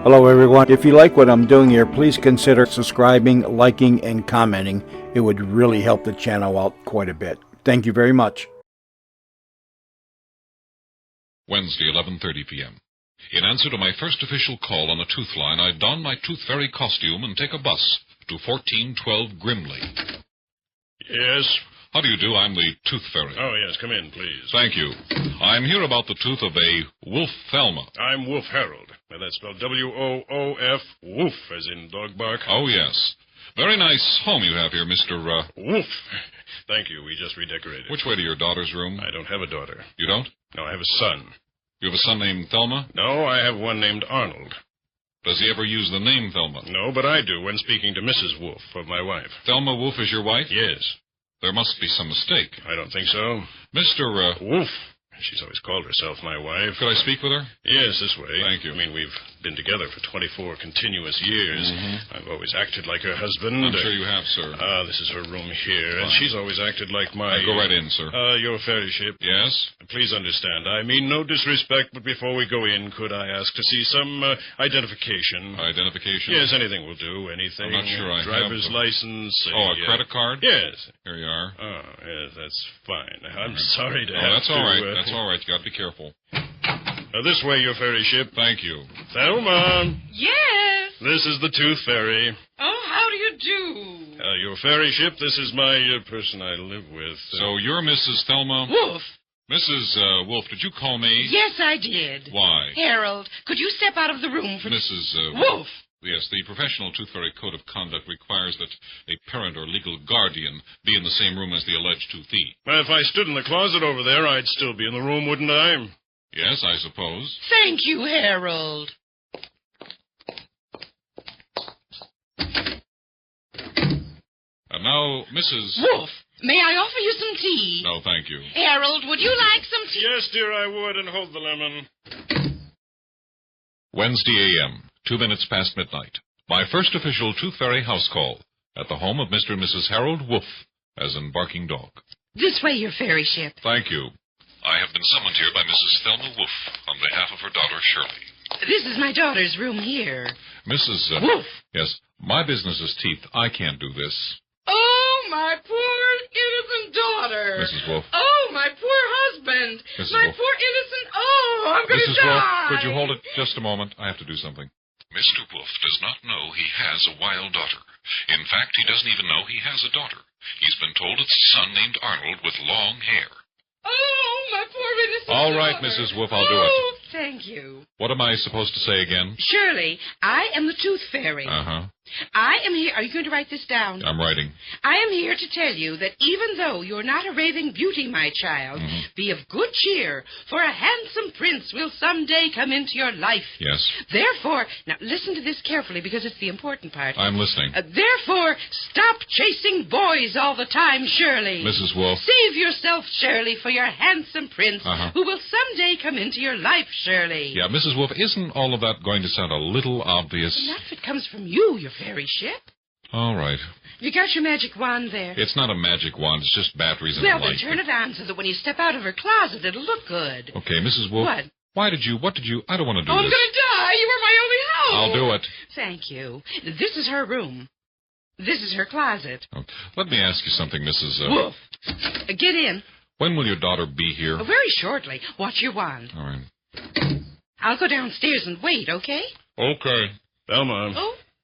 Hello everyone. If you like what I'm doing here, please consider subscribing, liking, and commenting. It would really help the channel out quite a bit. Thank you very much. Wednesday, 11:30 p.m. In answer to my first official call on the tooth line, I don my tooth fairy costume and take a bus to 1412 Grimley. Yes? How do you do? I'm the tooth fairy. Oh, yes, come in, please. Thank you. I'm here about the tooth of a Wolf Thelma. I'm Wolf Harold. Now, that's spelled W-O-O-F, Wolf, as in dog bark. Oh, yes. Very nice home you have here, Mr. Wolf. Thank you, we just redecorated. Which way to your daughter's room? I don't have a daughter. You don't? No, I have a son. You have a son named Thelma? No, I have one named Arnold. Does he ever use the name Thelma? No, but I do when speaking to Mrs. Wolf, of my wife. Thelma Wolf is your wife? Yes. There must be some mistake. I don't think so. Mr. Wolf. She's always called herself my wife. Could I speak with her? Yes, this way. Thank you. I mean, we've been together for 24 continuous years. Mm-hmm. I've always acted like her husband. I'm sure you have, sir. This is her room here, and she's always acted like my... Go right in, sir. Your fairy ship. Yes? Please understand, I mean no disrespect, but before we go in, could I ask to see some identification? Identification? Yes, anything will do, anything. I'm not sure I have... Driver's license. a credit card? Yes. Here you are. Oh, yes, that's fine. I'm sorry to have that's to... all right. That's all right. You got to be careful. This way, your fairy ship. Thank you. Thelma. Yes. This is the Tooth Fairy. Oh, how do you do? Your fairy ship, this is my person I live with. So you're Mrs. Thelma? Wolf. Mrs. Wolf, did you call me? Yes, I did. Why? Harold, could you step out of the room for... Mrs. Wolf. Yes, the Professional Tooth Fairy Code of Conduct requires that a parent or legal guardian be in the same room as the alleged toothee. Well, if I stood in the closet over there, I'd still be in the room, wouldn't I? Yes, I suppose. Thank you, Harold. And now, Mrs. Wolf, may I offer you some tea? No, thank you. Harold, would you like some tea? Yes, dear, I would, and hold the lemon. Wednesday a.m., 2 minutes past midnight. My first official Tooth Fairy house call at the home of Mr. and Mrs. Harold Wolf, as in barking dog. This way, your fairy ship. Thank you. I have been summoned here by Mrs. Thelma Wolf on behalf of her daughter, Shirley. This is my daughter's room here. Mrs. Wolf. Yes, my business is teeth. I can't do this. Oh, my poor innocent daughter. Mrs. Wolf. Oh, my poor husband. Mrs. My Wolf. poor innocent... Oh, I'm going to Mrs. die. Wolf, could you hold it just a moment? I have to do something. Mr. Wolf does not know he has a wild daughter. In fact, he doesn't even know he has a daughter. He's been told it's a son named Arnold with long hair. Oh, my poor innocent All right, daughter. Mrs. Wolf, I'll do it. Oh, thank you. What am I supposed to say again? Shirley, I am the Tooth Fairy. Uh-huh. I am here... Are you going to write this down? I'm writing. I am here to tell you that even though you're not a raving beauty, my child, be of good cheer, for a handsome prince will someday come into your life. Yes. Therefore, now listen to this carefully because it's the important part. I'm listening. Therefore, stop chasing boys all the time, Shirley. Mrs. Wolf. Save yourself, Shirley, for your handsome prince who will someday come into your life, Shirley. Yeah, Mrs. Wolf, isn't all of that going to sound a little obvious? Not if it comes from you, your fairy ship. All right. You got your magic wand there? It's not a magic wand. It's just batteries and a Well, light. then turn it on so that when you step out of her closet, it'll look good. Okay, Mrs. Wolf. What? What did you... I don't want to do Oh, I'm this. going to die. You were my only hope. I'll do it. Thank you. This is her room. This is her closet. Oh, let me ask you something, Mrs. Wolf. Get in. When will your daughter be here? Oh, very shortly. Watch your wand. All right. I'll go downstairs and wait, okay? Okay. Thelma.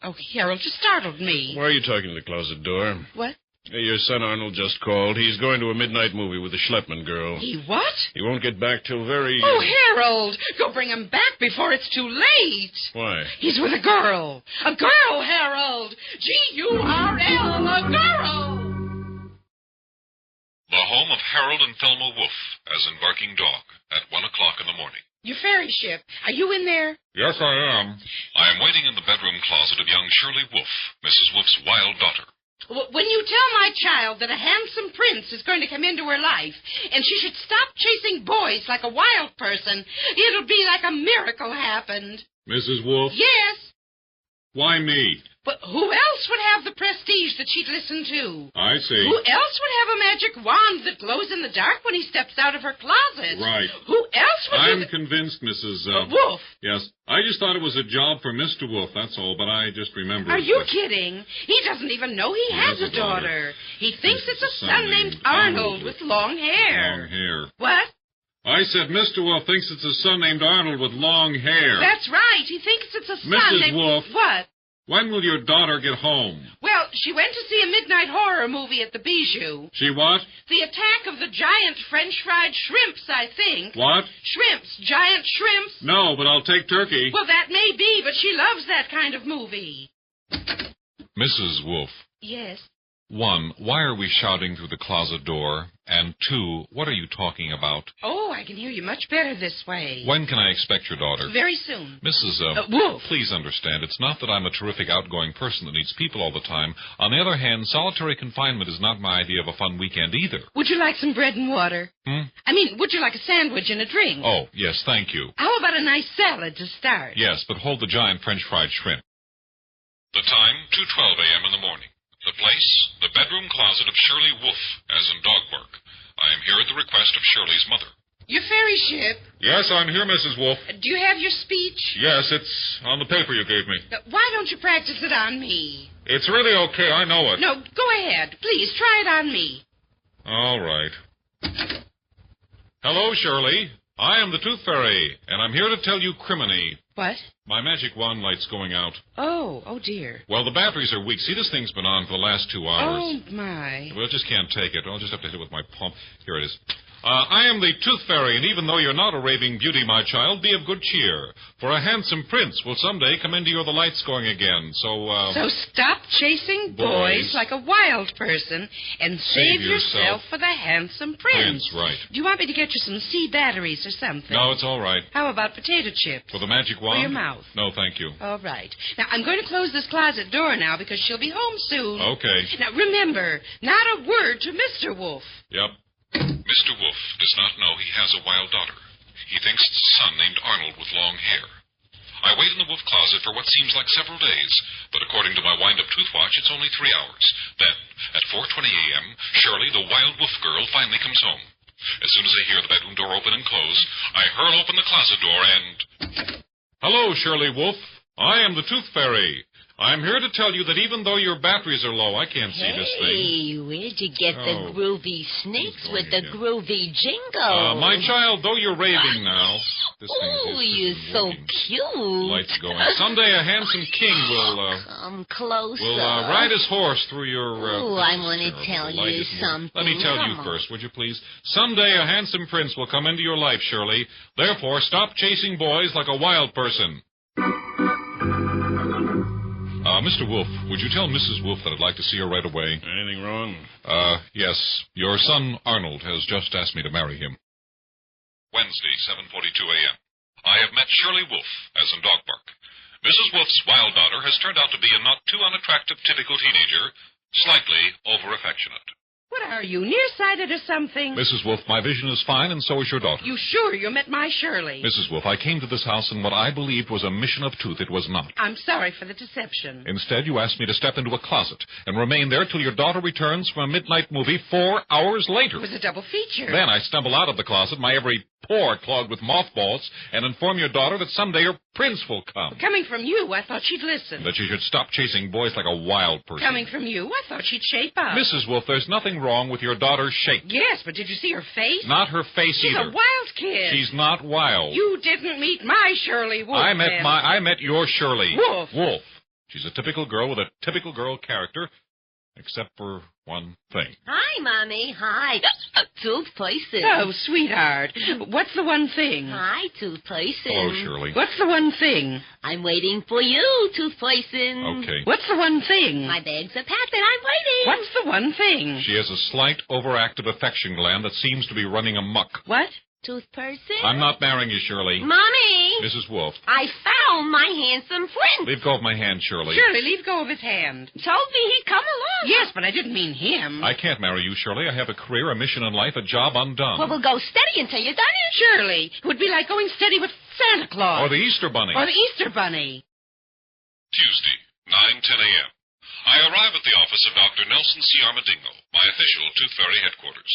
Oh, Harold, you startled me. Why are you talking to the closet door? What? Your son Arnold just called. He's going to a midnight movie with the Schleppman girl. He what? He won't get back till very... Oh, Harold, go bring him back before it's too late. Why? He's with a girl. A girl, Harold. G-U-R-L, a girl. The home of Harold and Thelma Wolf, as in barking dog, at 1 o'clock in the morning. Your fairy ship. Are you in there? Yes, I am. I am waiting in the bedroom closet of young Shirley Wolf, Mrs. Wolf's wild daughter. When you tell my child that a handsome prince is going to come into her life, and she should stop chasing boys like a wild person, it'll be like a miracle happened. Mrs. Wolf? Yes. Why me? But who else would have the prestige that she'd listen to? I see. Who else would have a magic wand that glows in the dark when he steps out of her closet? Right. Who else would I'm convinced, Mrs. Wolf. Yes. I just thought it was a job for Mr. Wolf, that's all, but I just remembered. Are you kidding? He doesn't even know he has a daughter. He thinks it's a son named Arnold with long hair. Long hair. What? I said Mr. Wolf thinks it's a son named Arnold with long hair. That's right. He thinks it's a son Mrs. named... Wolf. What? When will your daughter get home? Well, she went to see a midnight horror movie at the Bijou. She what? The attack of the giant French fried shrimps, I think. What? Shrimps. Giant shrimps. No, but I'll take turkey. Well, that may be, but she loves that kind of movie. Mrs. Wolf, Yes. 1, why are we shouting through the closet door? And 2, what are you talking about? Oh, I can hear you much better this way. When can I expect your daughter? Very soon. Mrs. Wolf. Please understand, it's not that I'm a terrific outgoing person that needs people all the time. On the other hand, solitary confinement is not my idea of a fun weekend either. Would you like some bread and water? Would you like a sandwich and a drink? Oh, yes, thank you. How about a nice salad to start? Yes, but hold the giant French fried shrimp. The time, 2:12 a.m. in the morning. The place, the bedroom closet of Shirley Wolf, as in dog bark. I am here at the request of Shirley's mother. Your fairy ship. Yes, I'm here, Mrs. Wolf. Do you have your speech? Yes, it's on the paper you gave me. Why don't you practice it on me? It's really okay, I know it. No, go ahead. Please, try it on me. All right. Hello, Shirley. I am the Tooth Fairy, and I'm here to tell you criminy. What? My magic wand light's going out. Oh dear. Well, the batteries are weak. See, this thing's been on for the last 2 hours. Oh, my. Well, just can't take it. I'll just have to hit it with my palm. Here it is. I am the Tooth Fairy, and even though you're not a raving beauty, my child, be of good cheer. For a handsome prince will someday come into you with the lights going again. So stop chasing boys like a wild person and save yourself for the handsome prince. Right. Do you want me to get you some C batteries or something? No, it's all right. How about potato chips? For the magic wand? For your mouth. No, thank you. All right. Now, I'm going to close this closet door now because she'll be home soon. Okay. Now, remember, not a word to Mr. Wolf. Yep. Mr. Wolf does not know he has a wild daughter. He thinks it's a son named Arnold with long hair. I wait in the wolf closet for what seems like several days, but according to my wind-up tooth watch, it's only 3 hours. Then, at 4:20 a.m., Shirley, the wild wolf girl, finally comes home. As soon as I hear the bedroom door open and close, I hurl open the closet door and... Hello, Shirley Wolf. I am the Tooth Fairy. I'm here to tell you that even though your batteries are low, I can't see this thing. Hey, where'd you get the groovy sneaks with the groovy jingle? My child, though you're raving now, this Oh, thing you're so working. cute. Lights going. Someday a handsome king will Come closer. ride his horse through your... Oh, I want to tell the light you isn't working. something. Let me tell you Come on. first, would you please? Someday a handsome prince will come into your life, Shirley. Therefore, stop chasing boys like a wild person. Mr. Wolf, would you tell Mrs. Wolf that I'd like to see her right away? Anything wrong? Yes. Your son, Arnold, has just asked me to marry him. Wednesday, 7:42 a.m. I have met Shirley Wolf, as in dog bark. Mrs. Wolf's wild daughter has turned out to be a not too unattractive typical teenager, slightly over-affectionate. What are you, nearsighted or something? Mrs. Wolf, my vision is fine, and so is your daughter. You sure you met my Shirley? Mrs. Wolf, I came to this house in what I believed was a mission of truth. It was not. I'm sorry for the deception. Instead, you asked me to step into a closet and remain there till your daughter returns from a midnight movie 4 hours later. It was a double feature. Then I stumble out of the closet, my every pore clogged with mothballs, and inform your daughter that someday her prince will come. Coming from you, I thought she'd listen. That she should stop chasing boys like a wild person. Coming from you, I thought she'd shape up. Mrs. Wolf, there's nothing wrong with your daughter's shape. Yes, but did you see her face? Not her face She's either. a wild kid. She's not wild. You didn't meet my Shirley Wolf. I then. met your Shirley. Wolf. She's a typical girl with a typical girl character, except for one thing. Hi, Mommy. Hi. Tooth Person. Oh, sweetheart. What's the one thing? Hi, Tooth Person. Hello, Shirley. What's the one thing? I'm waiting for you, Tooth Person. Okay. What's the one thing? My bags are packed and I'm waiting. What's the one thing? She has a slight overactive affection gland that seems to be running amok. What? Tooth Person? I'm not marrying you, Shirley. Mommy! Mrs. Wolf, I found my handsome friend. leave go of my hand, Shirley. Shirley, leave go of his hand. Told me he'd come along. Yes, but I didn't mean him. I can't marry you, Shirley. I have a career, a mission in life, a job undone. Well, we'll go steady until you're done. Shirley, it would be like going steady with Santa Claus. Or the Easter Bunny. Or the Easter Bunny. Tuesday, 9:10 a.m. I arrive at the office of Dr. Nelson C. Armadillo, my official Tooth Fairy headquarters.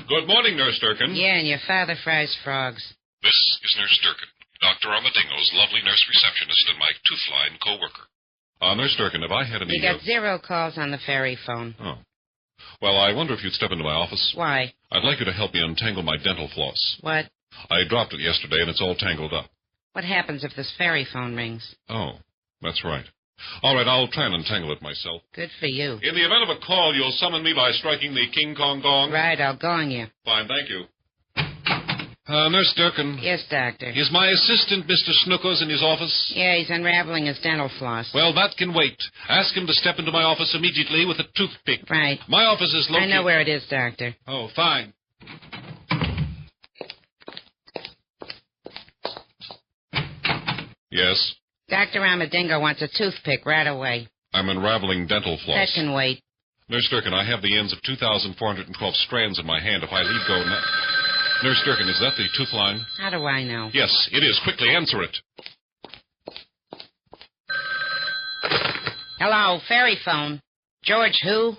Good morning, Nurse Durkin. Yeah, and your father fries frogs. This is Nurse Durkin, Dr. Armadillo's lovely nurse receptionist and my tooth-line co-worker. Nurse Durkin, have I had any... You got 0 calls on the ferry phone. Oh. Well, I wonder if you'd step into my office. Why? I'd like you to help me untangle my dental floss. What? I dropped it yesterday, and it's all tangled up. What happens if this ferry phone rings? Oh, that's right. All right, I'll try and untangle it myself. Good for you. In the event of a call, you'll summon me by striking the King Kong gong? Right, I'll gong you. Fine, thank you. Nurse Durkin. Yes, doctor. Is my assistant, Mr. Snookers, in his office? Yeah, he's unraveling his dental floss. Well, that can wait. Ask him to step into my office immediately with a toothpick. Right. My office is located... I know where it is, doctor. Oh, fine. Yes? Dr. Armadillo wants a toothpick right away. I'm unraveling dental floss. That can wait. Nurse Durkin, I have the ends of 2,412 strands in my hand. If I leave go now... Nurse Durkin, is that the tooth line? How do I know? Yes, it is. Quickly, answer it. Hello, ferry phone. George who?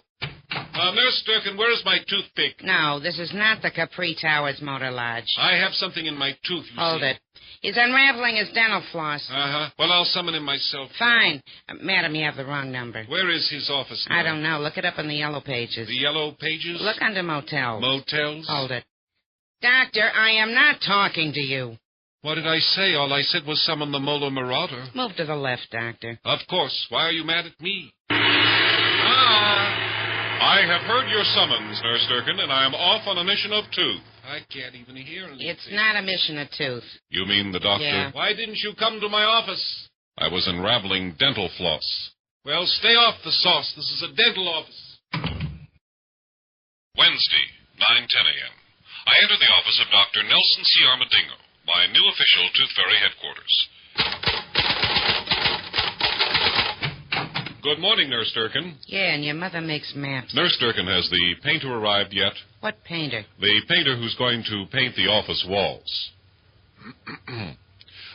Nurse Durkin, where is my toothpick? No, this is not the Capri Towers Motor Lodge. I have something in my tooth, you Hold see. it. He's unraveling his dental floss. Uh-huh. Well, I'll summon him myself. Fine. Madam, you have the wrong number. Where is his office now? I don't know. Look it up in the yellow pages. The yellow pages? Look under motels. Motels? Hold it. Doctor, I am not talking to you. What did I say? All I said was summon the molar marauder. Move to the left, doctor. Of course. Why are you mad at me? I have heard your summons, Nurse Durkin, and I am off on a mission of tooth. I can't even hear anything. It's not a mission of tooth. You mean the doctor? Yeah. Why didn't you come to my office? I was unraveling dental floss. Well, stay off the sauce. This is a dental office. Wednesday, 9:10 a.m. I enter the office of Dr. Nelson C. Armadillo, my new official Tooth Fairy headquarters. Good morning, Nurse Durkin. Yeah, and your mother makes maps. Nurse Durkin, has the painter arrived yet? What painter? The painter who's going to paint the office walls.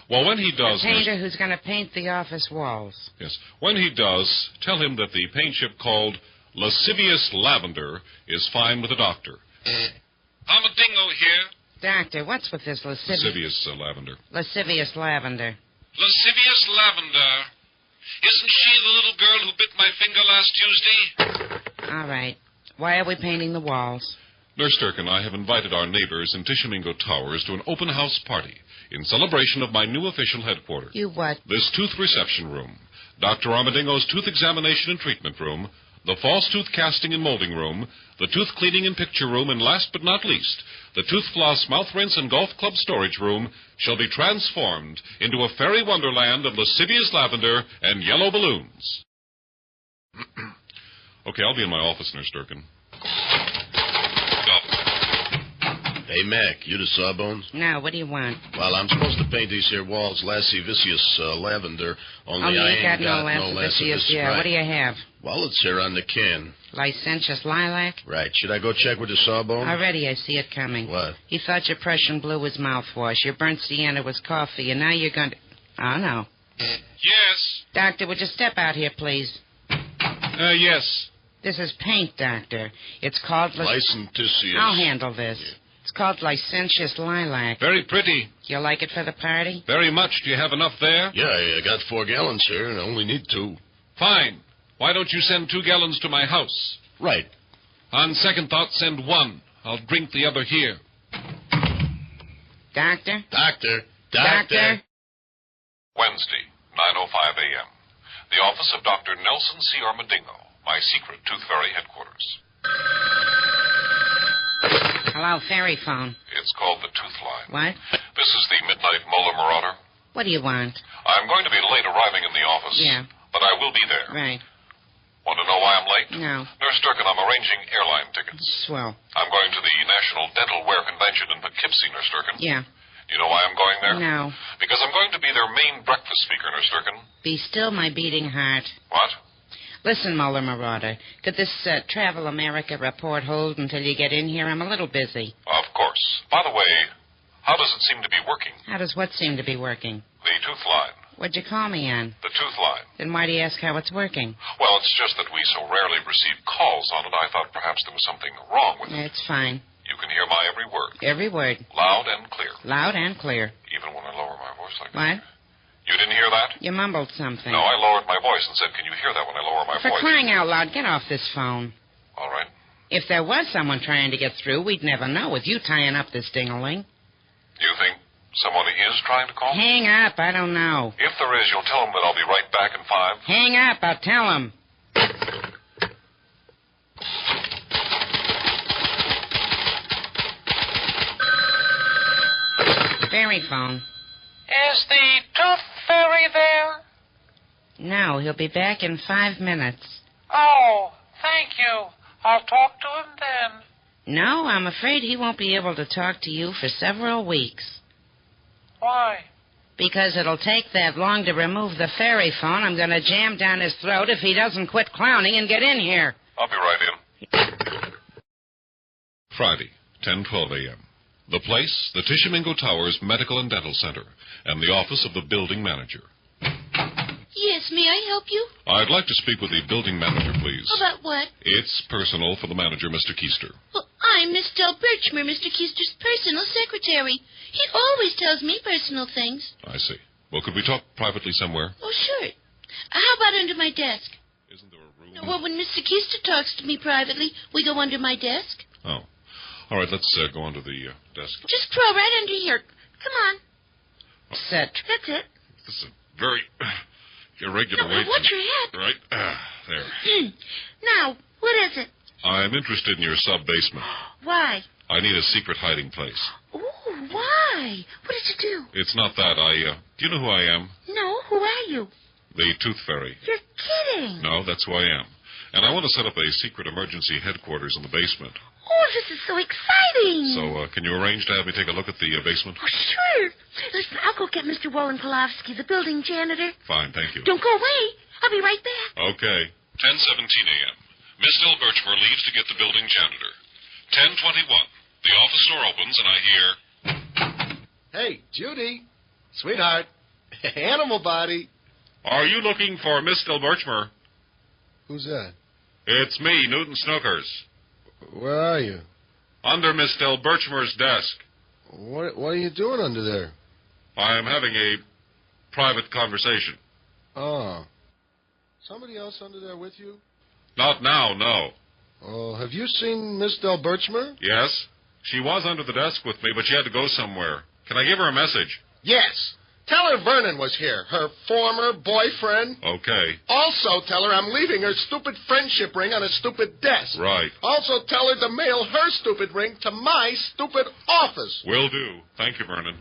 Well, when he does... The painter who's going to paint the office walls. Yes. When he does, tell him that the paint chip called Lascivious Lavender is fine with the doctor. Armadillo here. Doctor, what's with this Lascivious lavender. Lascivious lavender. Lascivious Lavender. Isn't she the little girl who bit my finger last Tuesday? All right. Why are we painting the walls? Nurse Durkin, I have invited our neighbors in Tishomingo Towers to an open house party in celebration of my new official headquarters. You what? This tooth reception room, Dr. Armadillo's tooth examination and treatment room, the false tooth casting and molding room, the tooth cleaning and picture room, and last but not least, the tooth floss, mouth rinse, and golf club storage room shall be transformed into a fairy wonderland of lascivious lavender and yellow balloons. Okay, I'll be in my office, Nurse Durkin. Hey, Mac, you the Sawbones? No, what do you want? Well, I'm supposed to paint these here walls lascivious lavender, only I you ain't got no lascivious. Yeah, right. what do you have? Well, it's here on the can. Licentious lilac? Right. Should I go check with the Sawbone? Already I see it coming. What? He thought your Prussian blue was mouthwash. Your burnt sienna was coffee, and now you're going to... Oh, no. Yes. Doctor, would you step out here, please? Yes. This is paint, Doctor. It's called... Licentious. I'll handle this. Yeah. It's called licentious lilac. Very pretty. You like it for the party? Very much. Do you have enough there? Yeah, I got 4 gallons here, and I only need 2. Fine. Why don't you send 2 gallons to my house? Right. On second thought, send 1. I'll drink the other here. Doctor? Doctor. Wednesday, 9:05 a.m. The office of Dr. Nelson C. Armadillo, my secret Tooth Fairy headquarters. Hello, fairy phone. It's called the Tooth Line. What? This is the Midnight Molar Marauder. What do you want? I'm going to be late arriving in the office. Yeah. But I will be there. Right. Want to know why I'm late? No. Nurse Durkin, I'm arranging airline tickets. Swell. I'm going to the National Dental Wear Convention in Poughkeepsie, Nurse Durkin. Yeah. Do you know why I'm going there? No. Because I'm going to be their main breakfast speaker, Nurse Durkin. Be still, my beating heart. What? Listen, Molar Marauder, could this Travel America report hold until you get in here? I'm a little busy. Of course. By the way, how does it seem to be working? How does what seem to be working? The Tooth Line. What'd you call me on? The tooth line. Then why do you ask how it's working? Well, it's just that we so rarely receive calls on it, I thought perhaps there was something wrong with it. It's fine. You can hear my every word. Every word. Loud and clear. Loud and clear. Even when I lower my voice like What? that. You didn't hear that? You mumbled something. No, I lowered my voice and said, can you hear that when I lower my For voice? crying out loud, get off this phone. All right. If there was someone trying to get through, we'd never know with you tying up this ding-a-ling. You think someone is trying to call? Hang up, I don't know. If there is, you'll tell them that I'll be right back in 5. Hang up, I'll tell them. Fairy phone. Is the tooth fairy there? No, he'll be back in 5 minutes. Oh, thank you. I'll talk to him then. No, I'm afraid he won't be able to talk to you for several weeks. Why? Because it'll take that long to remove the fairy phone. I'm going to jam down his throat if he doesn't quit clowning and get in here. I'll be right in. Friday, 10:12 a.m. The place, the Tishomingo Towers Medical and Dental Center, and the office of the building manager. Yes, may I help you? I'd like to speak with the building manager, please. About what? It's personal for the manager, Mr. Keister. Well, I'm Miss Del Birchmer, Mr. Keister's personal secretary. He always tells me personal things. I see. Well, could we talk privately somewhere? Oh, sure. How about under my desk? Isn't there a room? No, well, when Mr. Keister talks to me privately, we go under my desk. Oh. All right, let's go onto the desk. Just crawl right under here. Come on. Sit. That's it. This is a very irregular way Watch to... your head. Right? There. Now, what is it? I'm interested in your sub-basement. Why? I need a secret hiding place. Oh, why? What did you do? It's not that. Do you know who I am? No, who are you? The Tooth Fairy. You're kidding. No, that's who I am. And I want to set up a secret emergency headquarters in the basement. Oh, this is so exciting. So, can you arrange to have me take a look at the basement? Oh, sure. Listen, I'll go get Mr. Wallen Polovsky, the building janitor. Fine, thank you. Don't go away. I'll be right back. Okay. 10:17 a.m. Miss Del Birchmer leaves to get the building janitor. 10:21. The office door opens and I hear... Hey, Judy. Sweetheart. Animal body. Are you looking for Miss Del Birchmer? Who's that? It's me, Newton Snookers. Where are you? Under Miss Del Birchmer's desk. What are you doing under there? I am having a private conversation. Oh. Somebody else under there with you? Not now, no. Oh, have you seen Miss Del Birchmer? Yes? She was under the desk with me, but she had to go somewhere. Can I give her a message? Yes. Tell her Vernon was here, her former boyfriend. Okay. Also tell her I'm leaving her stupid friendship ring on a stupid desk. Right. Also tell her to mail her stupid ring to my stupid office. Will do. Thank you, Vernon.